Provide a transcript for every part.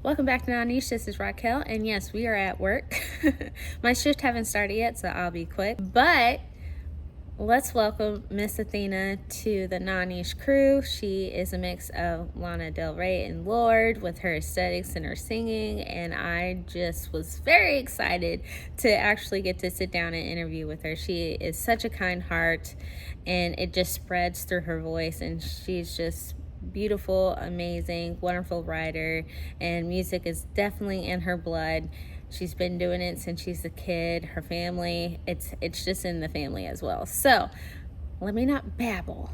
Welcome back to Nanish. This is Raquel, and yes, we are at work. My shift haven't started yet, so I'll be quick. But let's welcome Miss Athxna to the Nanish crew. She is a mix of Lana Del Rey and Lorde with her aesthetics and her singing, and I just was very excited to actually get to sit down and interview with her. She is such a kind heart, and it just spreads through her voice, and she's just beautiful, amazing, wonderful writer, and music is definitely in her blood. She's been doing it since she's a kid. Her family, it's just in the family as well. So let me not babble,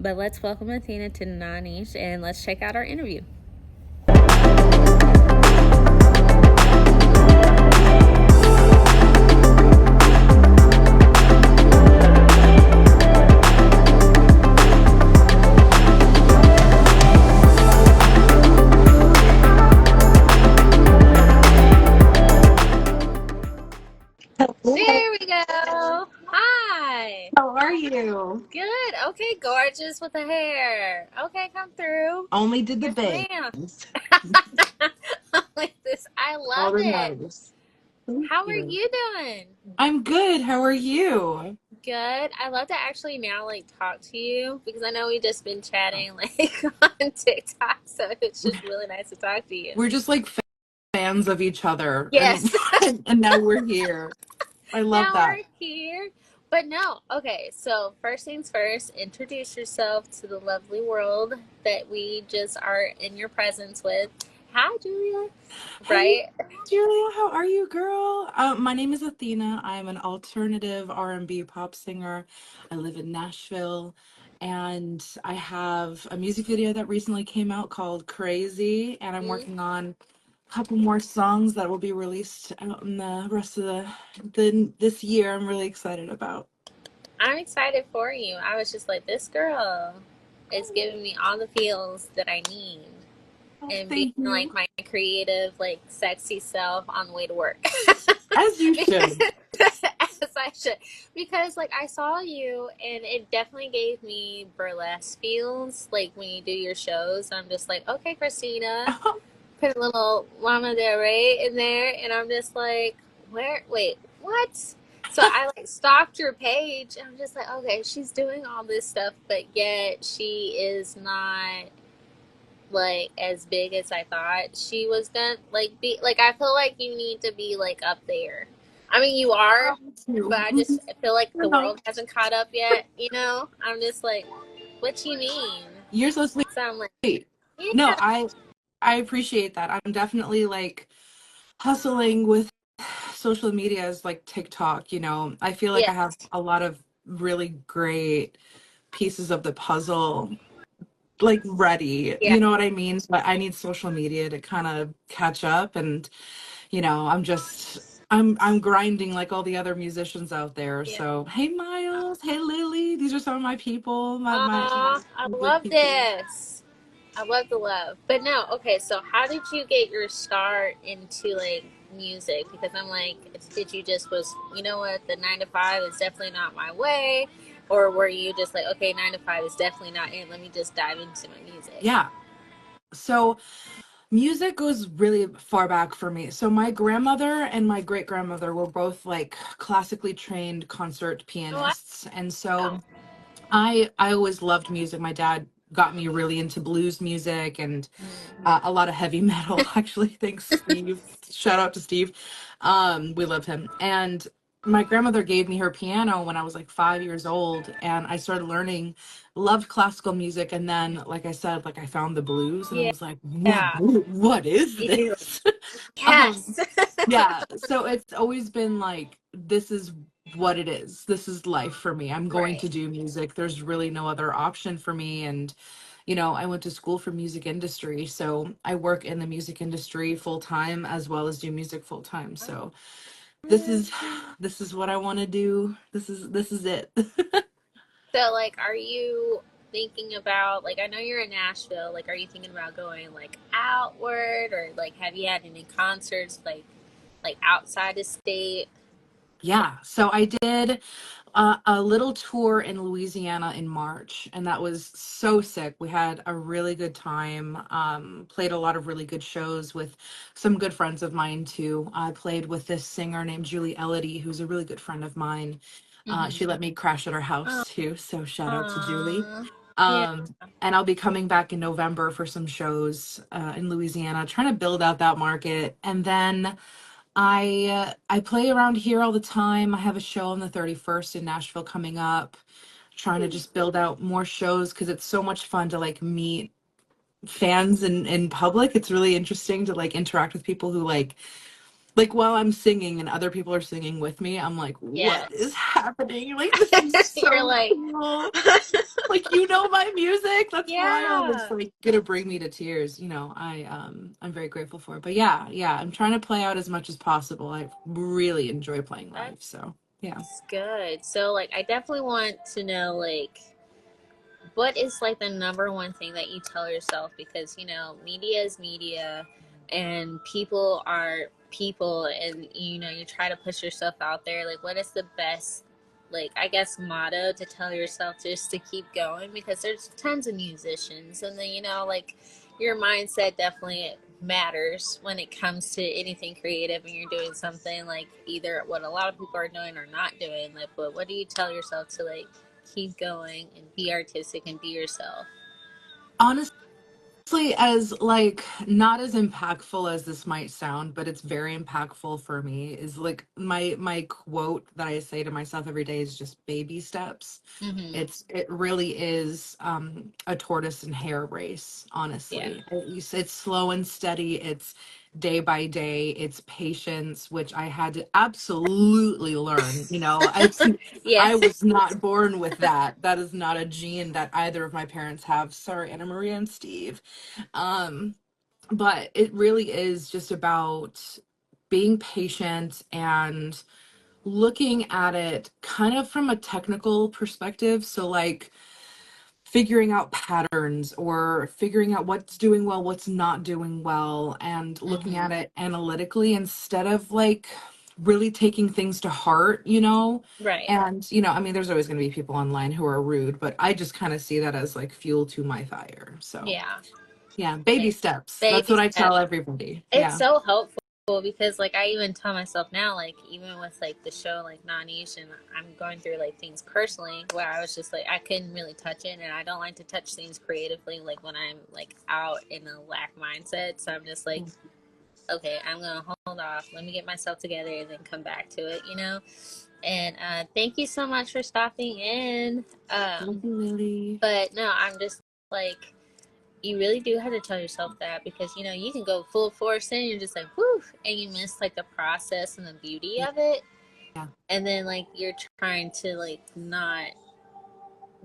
but let's welcome Athxna to Nanish and let's check out our interview. There we go. Hi. How are you? Good. Okay, gorgeous with the hair. Okay, come through. Only did the Yes, ma'am. bangs. Like this. I All love the it. nice. Thank How are you. you doing? I'm good. How are you? Good. I love to actually now talk to you because I know we just been chatting on TikTok, so it's just really nice to talk to you. We're just like fans of each other, and Yes. and now we're here. I love Now that. we're here. But no, okay, so first things first, introduce yourself to the lovely world that we just are in your presence with. Hi, Julia. Hey, Right? Julia, how are you, girl? My name is Athxna. I'm an alternative R&B pop singer. I live in Nashville, and I have a music video that recently came out called Crazy, and I'm Mhm. working on a couple more songs that will be released out in the rest of the this year. I'm really excited about. I'm excited for you. I was just like, this girl is giving me all the feels that I need. Oh, And being thank you. like my creative, sexy self on the way to work. As you should. As I should. Because I saw you and it definitely gave me burlesque feels like when you do your shows. I'm just like, okay, Christina, put a little Lana Del Rey in there and I'm just like, wait, what? So I stalked your page and I'm just like, okay, she's doing all this stuff, but yet she is not as big as I thought she was gonna be I feel like you need to be up there. I mean you are, but I You. just feel like the No, world hasn't caught up yet, you know? I'm just like, what do you mean? you're so So I'm like, sweet. No, yeah, I appreciate that. I'm definitely like hustling with social media as like TikTok, I feel like yeah, I have a lot of really great pieces of the puzzle like ready. yeah, You know what I mean? But I need social media to kind of catch up, and I'm grinding like all the other musicians out there. yeah. So, hey Miles, hey Lily, these are some of my people, my Aw, I good love people. this. I love the love. But no, okay, so how did you get your start into music? Because I'm like, did you just was, you know what, the 9 to 5 is definitely not my way? Or were you just like, okay, 9 to 5 is definitely not it. Let me just dive into my music. Yeah. So music goes really far back for me. So my grandmother and my great grandmother were both like classically trained concert Oh, pianists. And wow. so I always loved music. My dad got me really into blues music and a lot of heavy metal, actually. Thanks, Steve. Shout out to Steve. We love him. And my grandmother gave me her piano when I was like 5 years old, and I started learning, loved classical music. And then, like I said, like I found the blues, and I Yeah. was like, what is You. this? um, Yes. yeah. So it's always been like, this is what it is. This is life for me. I'm going Right. to do music. There's really no other option for me. And I went to school for music industry, so I work in the music industry full time as well as do music full time. So this is this is what I want to do. This is it. So, are you thinking about I know you're in Nashville. Are you thinking about going outward, or have you had any concerts outside the state? Yeah. So I did a little tour in Louisiana in March, and that was so sick. We had a really good time. Played a lot of really good shows with some good friends of mine too. I played with this singer named Julie Elodie, who's a really good friend of mine. She Mm-hmm. let me crash at her Oh, house too, so shout out to Julie. aw. Yeah. Um, and I'll be coming back in November for some shows in Louisiana, trying to build out that market, and then. I play around here all the time. I have a show on the 31st in Nashville coming up. Trying to just build out more shows because it's so much fun to like meet fans in public. It's really interesting to like interact with people who like while I'm singing and other people are singing with me, I'm like, what is Yes. happening? Like this is You're so like, cool. Like my music. That's wild. It's yeah. like gonna bring me to tears. I'm very grateful for it. But yeah, yeah, I'm trying to play out as much as possible. I really enjoy playing live. That's So yeah. good. So, like, I definitely want to know, like, what is like the number one thing that you tell yourself? Because media is media, and people are people, and you try to push yourself out there. Like, what is the best, like, I guess, motto to tell yourself just to keep going? Because there's tons of musicians, and then like your mindset definitely matters when it comes to anything creative, and you're doing something like either what a lot of people are doing or not doing. Like, but what do you tell yourself to like keep going and be artistic and be yourself? Honestly, as like not as impactful as this might sound, but it's very impactful for me, is like my quote that I say to myself every day is just baby steps. Mm-hmm. It really is a tortoise and hare race, Yeah. honestly. It's slow and steady. It's day by day. It's patience, which I had to absolutely learn. Yeah. I was not born with that. That is not a gene that either of my parents have. Sorry, Anna Maria and Steve. Um, but it really is just about being patient and looking at it kind of from a technical perspective. So, like, figuring out patterns or figuring out what's doing well, what's not doing well, and looking Mm-hmm. at it analytically instead of like really taking things to heart. Right. And, I mean, there's always going to be people online who are rude, but I just kind of see that as like fuel to my fire. So, Yeah. yeah, baby Like, steps. That's baby what I steps. tell everybody. It's Yeah. so helpful because like I even tell myself now, like even with like the show like non-niche, and I'm going through like things personally where I was just like I couldn't really touch it, and I don't like to touch things creatively like when I'm like out in a lack mindset. So I'm just like, okay, I'm gonna hold off, let me get myself together, and then come back to it. And thank you so much for stopping in. Thank you, Lily. But no, I'm just like, you really do have to tell yourself that, because you can go full force in, you're just like whoo, and you miss like the process and the beauty of it, Yeah. and then like you're trying to like not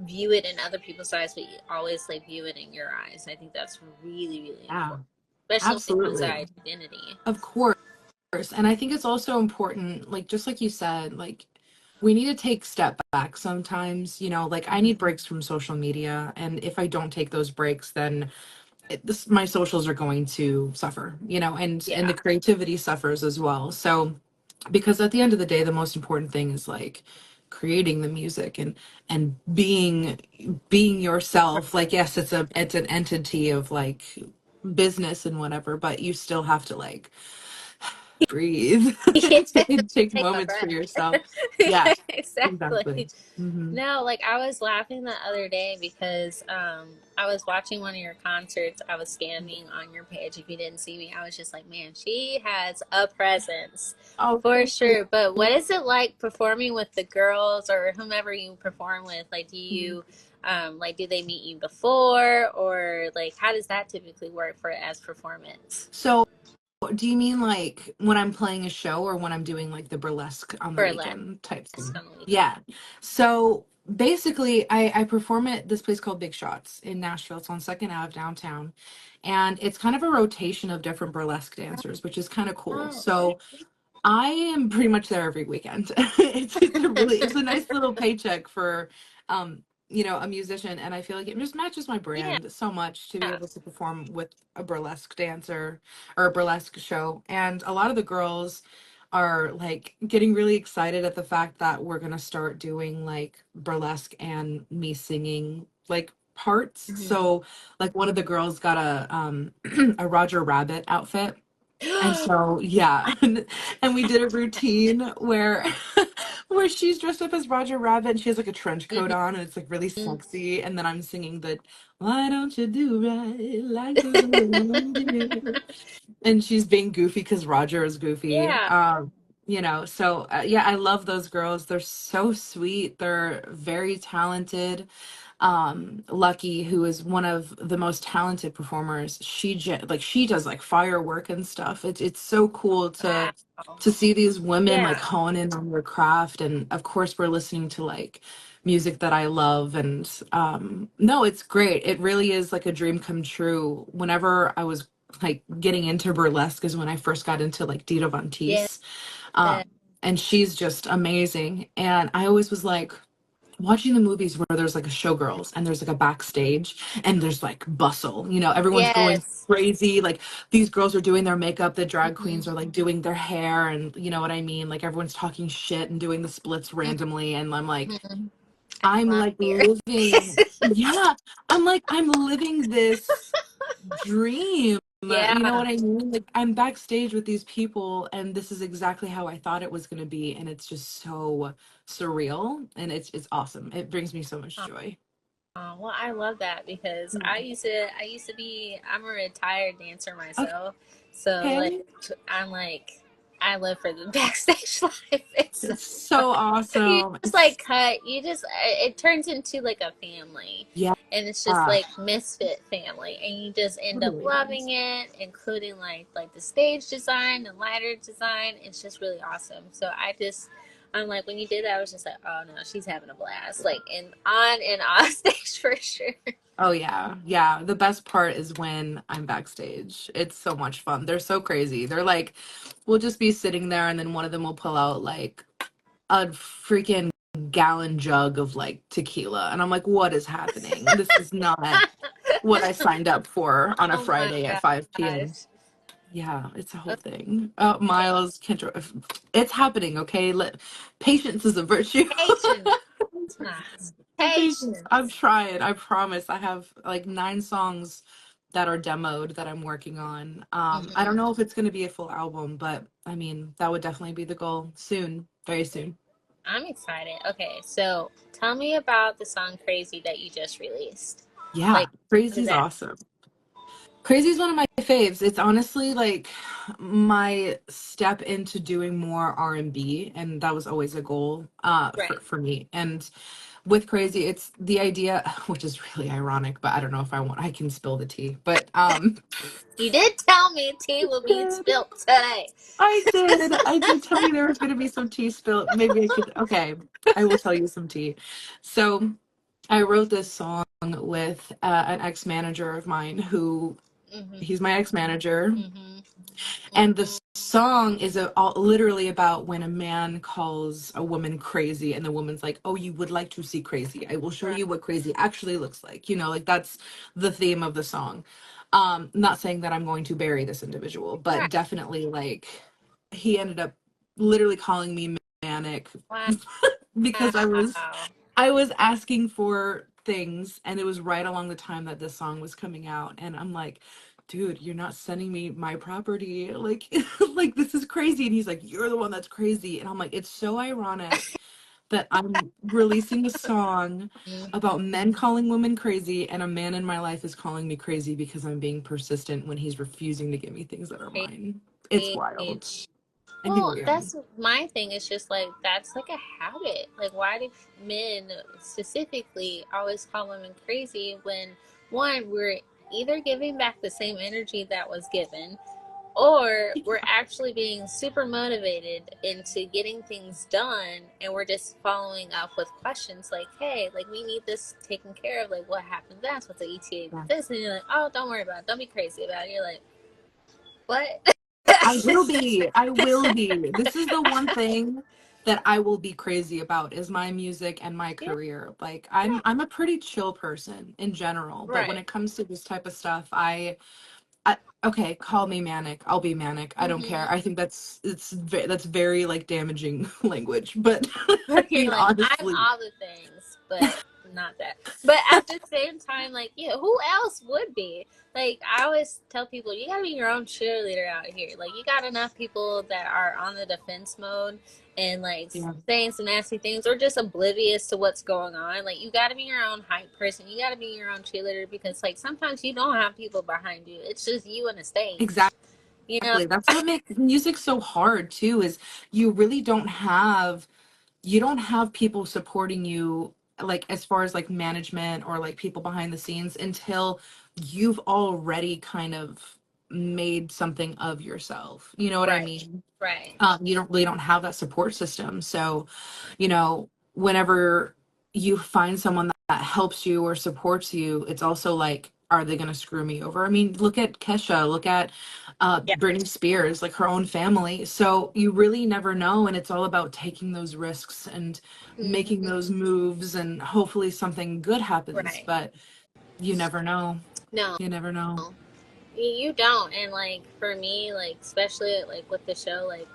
view it in other people's eyes, but you always like view it in your eyes. I think that's really really Yeah. important, especially when it comes to Absolutely. identity. Of course. And I think it's also important, like just like you said, like we need to take step back sometimes, like I need breaks from social media. And if I don't take those breaks, then my socials are going to suffer, and the Yeah. creativity suffers as well. So because at the end of the day, the most important thing is like creating the music and being yourself. Like, yes, it's an entity of like business and whatever, but you still have to like breathe. Take Take a moments for breath. yourself. Yeah, Yeah, exactly. exactly. Hmm. No, like I was laughing the other day because I was watching one of your concerts. I was scanning on your page. If you didn't see me, I was just like, man, she has a presence Oh, for thank you. sure. But what is it like performing with the girls or whomever you perform with? Like, do they meet you before, or like how does that typically work for as performance? So do you mean like when I'm playing a show or when I'm doing like the burlesque on the Burlesque weekend type thing? on the weekend. Yeah. So basically, I perform at this place called Big Shots in Nashville. It's on Second Ave downtown. And it's kind of a rotation of different burlesque dancers, which is kind of cool. Oh, So I am pretty much there every weekend. It's a nice little paycheck for a musician, and I feel like it just matches my yeah. brand so much to be able to perform with a burlesque dancer or a burlesque show. And a lot of the girls are like getting really excited at the fact that we're gonna start doing like burlesque and me singing like parts. Mhm. So like one of the girls got a a Roger Rabbit outfit. And so yeah, and we did a routine where where she's dressed up as Roger Rabbit and she has like a trench coat Mhm. on and it's like really sexy. And then I'm singing the "Why don't you do right like the good old days?" And she's being goofy because Roger is goofy. Yeah. So yeah, I love those girls. They're so sweet. They're very talented. Lucky, who is one of the most talented performers, she does like firework and stuff. It's so cool Wow. to see these women like Yeah. hone in on their craft, and of course we're listening to like music that I love. And no, it's great. It really is like a dream come true. Whenever I was like getting into burlesque is when I first got into like Dita Von Yeah. Teese. And she's just amazing. And I always was like watching the movies where there's like a showgirls and there's like a backstage and there's like bustle, everyone's going Yes. crazy. Like these girls are doing their makeup, the drag Mhm. queens are like doing their hair, and you know what I mean? Like everyone's talking shit and doing the splits randomly. And I'm like, Mhm. I'm I'm like here. living, yeah, I'm like, I'm living this dream. You know Yeah. what I mean? Like I'm backstage with these people and this is exactly how I thought it was going to be, and it's just so surreal, and it's awesome. It brings me so much joy. Oh, well, I love that because Yeah. I used to be, I'm a retired dancer myself. So like, Okay. I'm like, I live for the backstage life. It's so It's so you awesome. just like cut, it turns into like a family. Yeah. And it's just like misfit family, and you just end up Totally. loving it, including like the stage design, the lighter design. It's just really awesome. So I'm like, when you did that, I was just like, oh no, she's having a blast, like in on and off stage for sure. Oh yeah. Yeah. The best part is when I'm backstage. It's so much fun. They're so crazy. They're like, we'll just be sitting there and then one of them will pull out like a freaking gallon jug of like tequila. And I'm like, what is happening? This is not what I signed up for on a Oh my Friday at 5 p.m. gosh. Yeah, it's a whole Okay. thing. Miles, Kendra, it's happening, okay? Patience is a virtue. Patience. Not Patience. I'm patience. trying. I promise. I have like 9 songs that are demoed that I'm working on. I don't Hmm. know if it's going to be a full album, but I mean, that would definitely be the goal soon, very soon. I'm excited. Okay, so tell me about the song "Crazy" that you just released. Yeah, Like, what is Crazy's that? awesome. Crazy is one of my faves. It's honestly like my step into doing more R&B, and that was always a goal Right. for me. And with Crazy, it's the idea, which is really ironic, but I don't know if I can spill the tea. But You did tell me tea will be spilt today. I did tell you there was going to be some tea spilled. Maybe I could. Okay, I will tell you some tea. So I wrote this song with an ex-manager of mine who Mhm. he's my ex-manager. Mhm. And Mhm. the song is literally about when a man calls a woman crazy, and the woman's like, "Oh, you would like to see crazy? I will show Right. you what crazy actually looks like." Like that's the theme of the song. Not saying that I'm going to bury this individual, Right. but definitely like he ended up literally calling me manic Wow. because I was asking for things, and it was right along the time that this song was coming out, and I'm like, dude, you're not sending me my property, like like this is crazy. And he's like, you're the one that's crazy. And I'm like, it's so ironic that I'm releasing a song Mhm. about men calling women crazy, and a man in my life is calling me crazy because I'm being persistent when he's refusing to give me things that are mine. It's wild. Crazy. And here Well, we are. that's my thing. It's just like that's like a habit. Like, why do men specifically always call women crazy when one, we're either giving back the same energy that was given, or we're actually being super motivated into getting things done, and we're just following up with questions like, hey, like we need this taken care of, like what happens next, what's the ETA Yeah. with this, and you're like, oh, don't worry about it, don't be crazy about it. You're like, what? I will be. I will be. This is the one thing that I will be crazy about is my music and my Yeah, career. Like yeah, I'm a pretty chill person in general, but when right. it comes to this type of stuff, I I, okay, call me manic. I'll be manic. I don't care. Hmm. I think that's very like damaging language. But I You're mean, like, I'm honestly, all the things, but not that. But at the same time, like, yeah, who else would be? Like, I always tell people, you gotta be your own cheerleader out here. Like, you got enough people that are on the defense mode and, like, yeah, saying some nasty things or just oblivious to what's going on. Like, you gotta be your own hype person. You gotta be your own cheerleader because, like, sometimes you don't have people behind you, it's just you and the stage, you know? exactly. That's what makes music so hard too, is you really don't have people supporting you, like as far as like management or like people behind the scenes, until you've already kind of made something of yourself. You know what I Right, mean? right. You don't really don't have that support system. So, whenever you find someone that helps you or supports you, it's also like, are they going to screw me over? I mean, look at Kesha, look at Yeah. Britney Spears, like her own family. So you really never know. And it's all about taking those risks and making Hmm. those moves, and hopefully something good happens. Right. But you never know. No. You never know. You don't. And like for me, like especially like with the show, like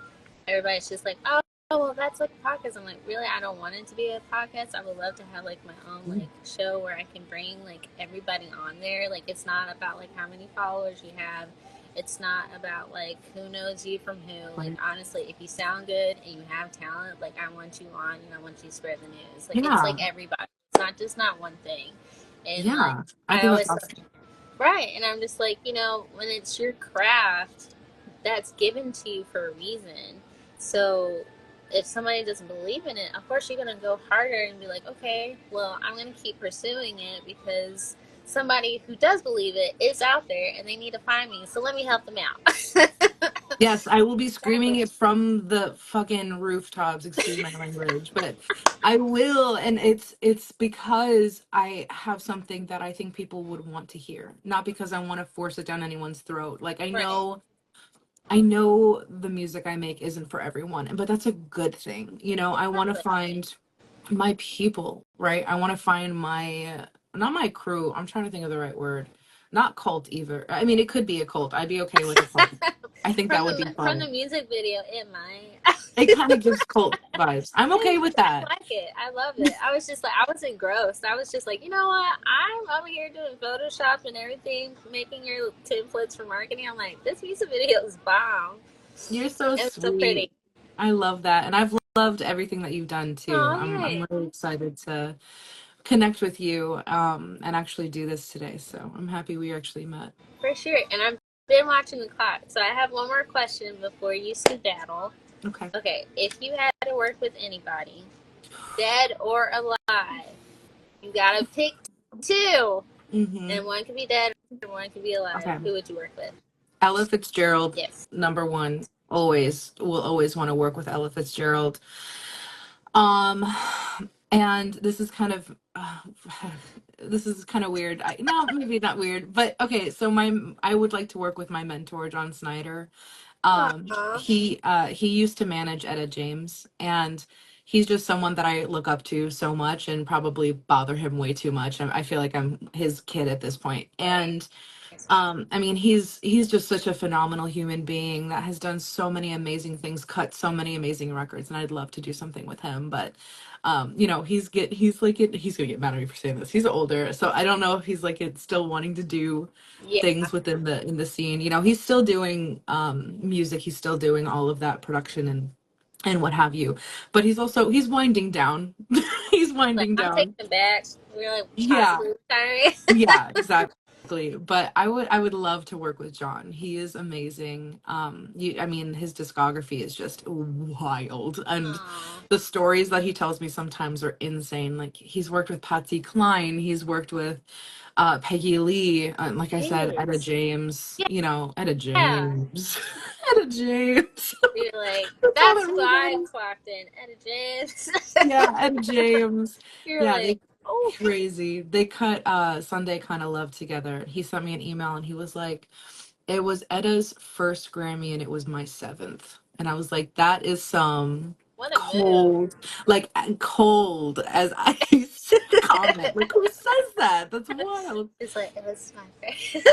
everybody's just like, oh, well, that's like a podcast. I'm like, really, I don't want it to be a podcast. I would love to have like my own like show where I can bring like everybody on there. Like it's not about like how many followers you have. It's not about like who knows you from who. Like Right. honestly, if you sound good and you have talent, like I want you on and I want you to spread the news. Like it's Yeah. like everybody. It's not just not one thing. And like Yeah. I I think that's always awesome. right. And I'm just like, when it's your craft, that's given to you for a reason. So if somebody doesn't believe in it, of course you're going to go harder and be like, okay, well, I'm going to keep pursuing it because somebody who does believe it is out there and they need to find me. So let me help them out. Yes, I will be screaming it from the fucking rooftops, excuse my language, but I will, and it's because I have something that I think people would want to hear, not because I want to force it down anyone's throat. Like Right. I know the music I make isn't for everyone, but that's a good thing. I want to Exactly. find my people, right? I want to find not my crew. I'm trying to think of the right word. Not cult either. I mean, it could be a cult. I'd be okay with a cult. I think that would be From the fun. music video, it might. It kind of gives cult vibes. I'm okay with I that. like it. I love it. I was just like, I was engrossed. I was just like, you know what? I'm over here doing Photoshop and everything, making your templates for marketing. I'm like, this music video is bomb. You're so It was so pretty. sweet. I love that. And I've loved everything that you've done too. Oh, I'm yay. really excited to connect with you and actually do this today. So I'm happy we actually met. For sure. And I've been watching the clock. So I have one more question before you skedaddle. Okay. Okay. If you had to work with anybody, dead or alive, you got to pick two. Mm-hmm. And one could be dead and one could be alive. Okay. Who would you work with? Ella Fitzgerald, Yes. number one. Always will always want to work with Ella Fitzgerald. Um, and this is kind of this is kind of weird. No, maybe not weird, but okay. So I would like to work with my mentor, John Snyder. Aww. He used to manage Etta James, and he's just someone that I look up to so much and probably bother him way too much. I feel like I'm his kid at this point, Right. and I mean, he's just such a phenomenal human being that has done so many amazing things, cut so many amazing records, and I'd love to do something with him. But he's gonna get mad at me for saying this. He's older, so I don't know if he's like still wanting to do Yeah. things within the scene. He's still doing music, he's still doing all of that production and what have you. But he's winding down. He's Like winding I'm taking down. it back. We're like Yeah. possibly retiring. Yeah, exactly. But I would love to work with John. He is amazing. I mean, his discography is just wild, and Aw. the stories that he tells me sometimes are insane. Like he's worked with Patsy Cline, he's worked with Peggy Lee, like I said, Etta Jeez. James. Etta Yeah. James, Etta James. You're like, That's all that's that who rings I out. clocked in. Etta James. Yeah, Etta James. You're Yeah, like, they oh, crazy. They cut Sunday Kind of Love together. He sent me an email and he was like, it was Etta's first Grammy and it was my seventh. And I was like, that is some what a move. cold, like cold as ice comment. Like, who says that? That's wild. It's like, it was my favorite.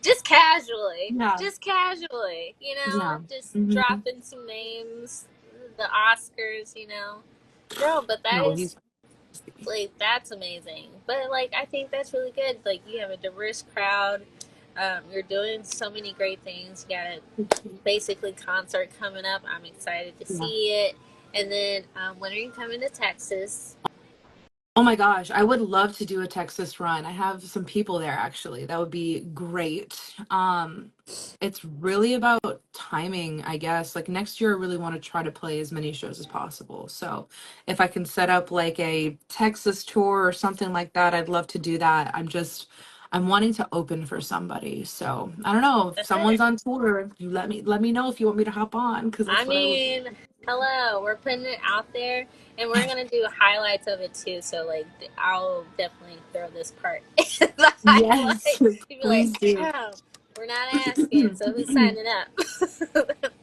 Just casually. Yeah. Just casually, Yeah. just Hmm. dropping some names, the Oscars, No, but that No, is he's like that's amazing. But like I think that's really good. Like you have a diverse crowd. You're doing so many great things. You got a basically concert coming up. I'm excited to yeah. see it. And then when are you coming to Texas? Oh my gosh, I would love to do a Texas run. I have some people there actually. That would be great. It's really about timing, I guess. Like next year I really want to try to play as many shows as possible. So if I can set up like a Texas tour or something like that, I'd love to do that. I'm wanting to open for somebody. So I don't know if That's it. someone's on tour, you let me know if you want me to hop on because I that's what I would mean, hello, we're putting it out there, and we're gonna do highlights of it too. So like, I'll definitely throw this part in the Yes, highlight. You'd be like, please do. damn, we're not asking, so who's signing up?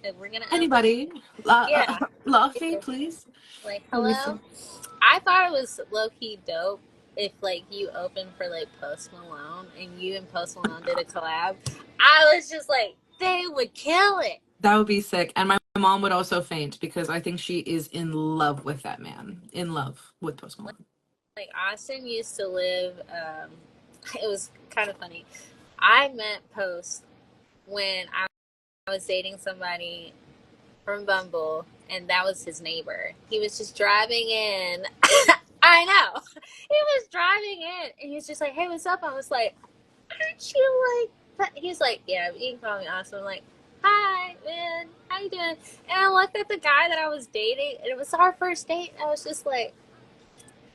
And we're gonna open. Anybody, Yeah, Laffy, yeah. please. Like, Let me hello. see. I thought it was low key dope if like you opened for like Post Malone and you and Post Malone did a collab. I was just like, they would kill it. That would be sick. And my mom would also faint because I think she is in love with that man. In love with Post Malone. Like Austin used to live. It was kind of funny. I met Post when I was dating somebody from Bumble, and that was his neighbor. He was just driving in. I know. He was driving in, and he was just like, "Hey, what's up?" I was like, "Aren't you like?" He's like, "Yeah, you can call me Austin." I'm like, "Hi, man. How you doing?" And I looked at the guy that I was dating, and it was our first date. I was just like,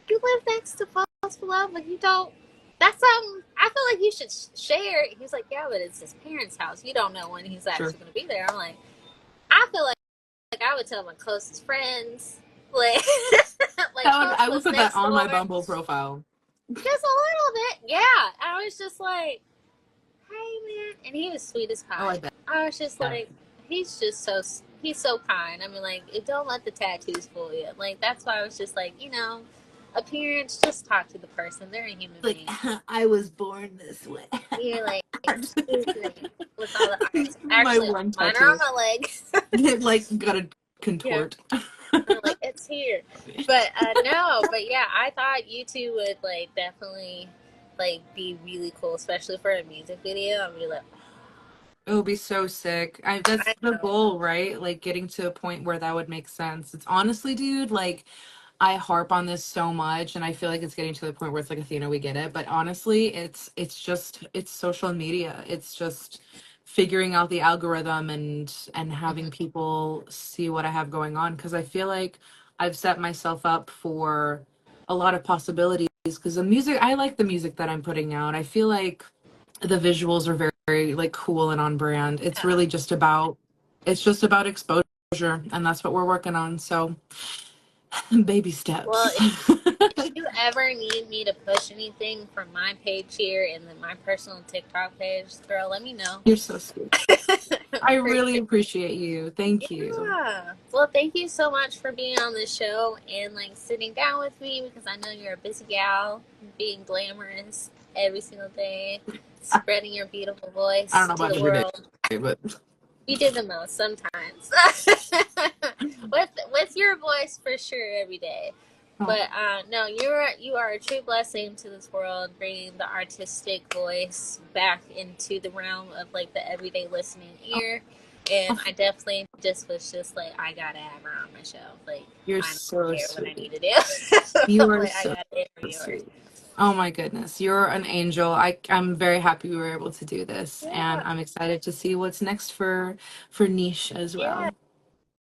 "You live next to Post Malone, but you don't." That's something I feel like you should share. He's like, "Yeah, but it's his parents' house. You don't know when he's Sure. actually going to be there." I'm I feel like I would tell my closest friends, like like Post I would was put that next on door, my Bumble profile. just a little bit. Yeah, I was just like, "Hey, man," and he was sweet as Oh, I pie. bet. I was just Yeah. like, he's so kind. I mean, like, don't let the tattoos fool you. Like that's why I was just like, appearance. Just talk to the person. They're a human Like, being. I was born this way. You're like, excuse me, with all the eyes. My Actually, one mine are on tattoo. my legs. It like gotta Yeah. contort. I'm like, it's here. But no, but yeah, I thought you two would like definitely like be really cool, especially for a music video. I'm be like, It would be so sick. That's I the know. goal, right? Like getting to a point where that would make sense. It's honestly, dude, like I harp on this so much and I feel like it's getting to the point where it's like Athena, we get it. But honestly, it's social media. It's just figuring out the algorithm and having Mhm. people see what I have going on. Cause I feel like I've set myself up for a lot of possibilities because the music I like the music that I'm putting out. I feel like the visuals are very like cool and on brand. Yeah. It's just about exposure and that's what we're working on. So baby Well, steps. if you ever need me to push anything from my page here and then my personal TikTok page, girl, let me know. You're so sweet. I For really sure. appreciate you. Thank you. Yeah. Well, thank you so much for being on the show and like sitting down with me because I know you're a busy gal, being glamorous every single day, I spreading your beautiful don't voice know to about the every day, world. but You did the most sometimes. With your voice for sure every day. oh, But no, you are a true blessing to this world, bringing the artistic voice back into the realm of like the everyday listening ear. And oh, I definitely just was just like, I gotta have her on my show. Like you're I don't so care what I need sweet. to do. You are Like I so gotta interview her. sweet. Oh my goodness, you're an angel. I'm very happy we were able to do this, and Yeah, I'm excited to see what's next for Niche as yeah. well.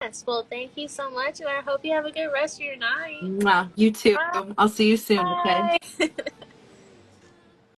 Yes. Well, thank you so much, and I hope you have a good rest of your night. Mwah. You too. I'll see you soon. Okay. Bye.